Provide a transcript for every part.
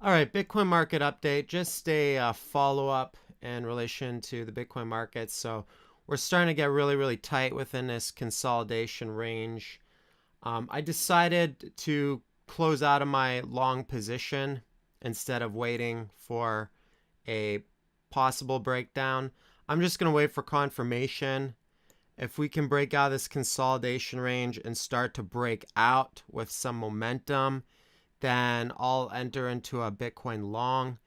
All right, Bitcoin market update. Just a follow-up in relation to the Bitcoin market. So we're starting to get really, really tight within this consolidation range. I decided to close out of my long position instead of waiting for a possible breakdown. I'm just going to wait for confirmation. If we can break out of this consolidation range and start to break out with some momentum, then I'll enter into a Bitcoin long.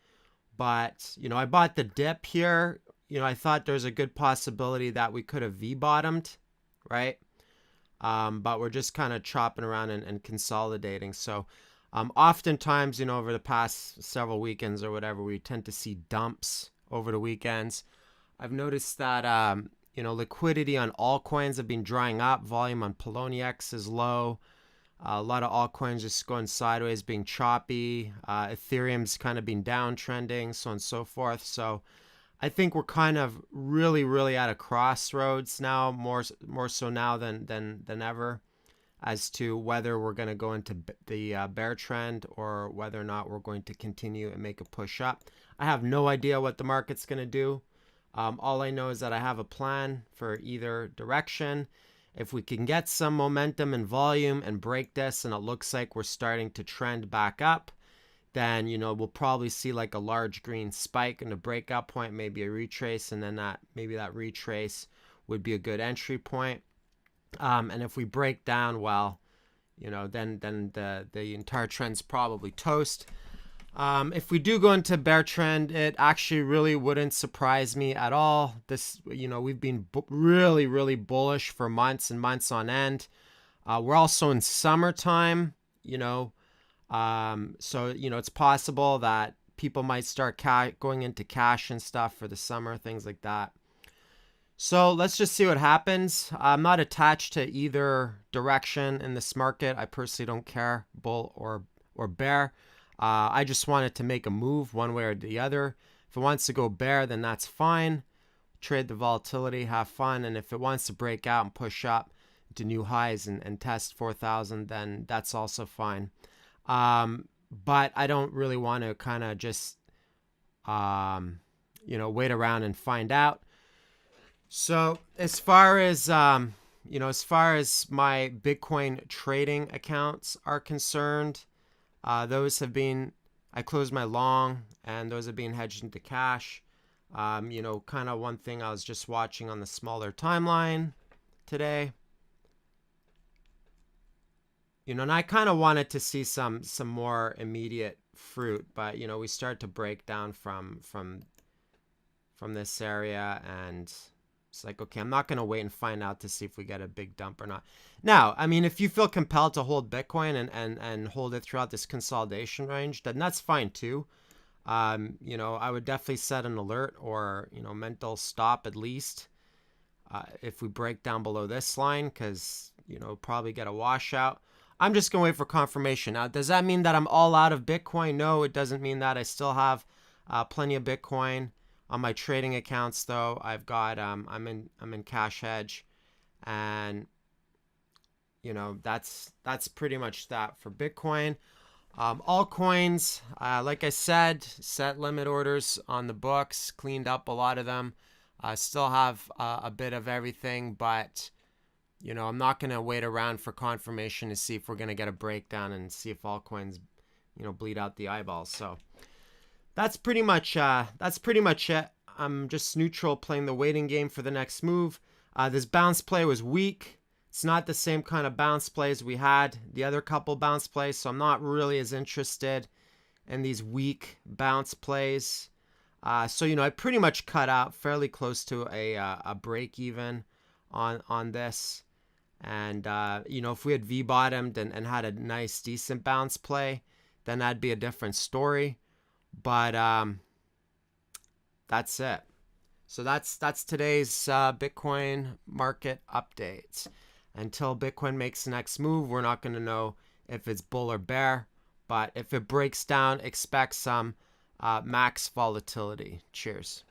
But, I bought the dip here. I thought there's a good possibility that we could have V-bottomed, right? But we're just kind of chopping around and consolidating. So oftentimes, over the past several weekends or whatever, we tend to see dumps over the weekends. I've noticed that, liquidity on altcoins have been drying up. Volume on Poloniex is low. A lot of altcoins just going sideways, being choppy. Ethereum's kind of been downtrending, so on and so forth. So I think we're kind of really, really at a crossroads now, more so now than ever, as to whether we're going to go into the bear trend or whether or not we're going to continue and make a push up. I have no idea what the market's going to do. All I know is that I have a plan for either direction. If we can get some momentum and volume and break this and it looks like we're starting to trend back up, then, we'll probably see like a large green spike and a breakout point, maybe a retrace, and then maybe that retrace would be a good entry point. And if we break down, well, then the entire trend's probably toast. If we do go into bear trend, it actually really wouldn't surprise me at all. We've been really, really bullish for months and months on end. We're also in summertime, so, it's possible that people might start going into cash and stuff for the summer, things like that. So let's just see what happens. I'm not attached to either direction in this market. I personally don't care, bull or bear. I just wanted to make a move one way or the other. If it wants to go bear, then that's fine. Trade the volatility, have fun. And if it wants to break out and push up to new highs and test 4,000, then that's also fine. But I don't really want to kind of just, wait around and find out. So as far as, my Bitcoin trading accounts are concerned, I closed my long, and those have been hedged into cash. Kind of one thing I was just watching on the smaller timeline today. And I kind of wanted to see some more immediate fruit, but we start to break down from this area, and it's like, okay, I'm not going to wait and find out to see if we get a big dump or not. Now, I mean, if you feel compelled to hold Bitcoin and hold it throughout this consolidation range, then that's fine too. I would definitely set an alert or, mental stop at least if we break down below this line, because, probably get a washout. I'm just going to wait for confirmation. Now, does that mean that I'm all out of Bitcoin? No, it doesn't mean that. I still have plenty of Bitcoin. On my trading accounts, though, I've got I'm in cash hedge, and that's pretty much that for Bitcoin. Altcoins, like I said, set limit orders on the books, cleaned up a lot of them. I still have a bit of everything, but I'm not gonna wait around for confirmation to see if we're gonna get a breakdown and see if altcoins bleed out the eyeballs. So that's pretty much it. I'm just neutral, playing the waiting game for the next move. This bounce play was weak. It's not the same kind of bounce plays we had the other couple bounce plays, so I'm not really as interested in these weak bounce plays. So I pretty much cut out fairly close to a break even on this. And if we had V-bottomed and had a nice decent bounce play, then that'd be a different story. But that's it. So that's today's Bitcoin market update. Until Bitcoin makes the next move, we're not going to know if it's bull or bear. But if it breaks down, expect some max volatility. Cheers.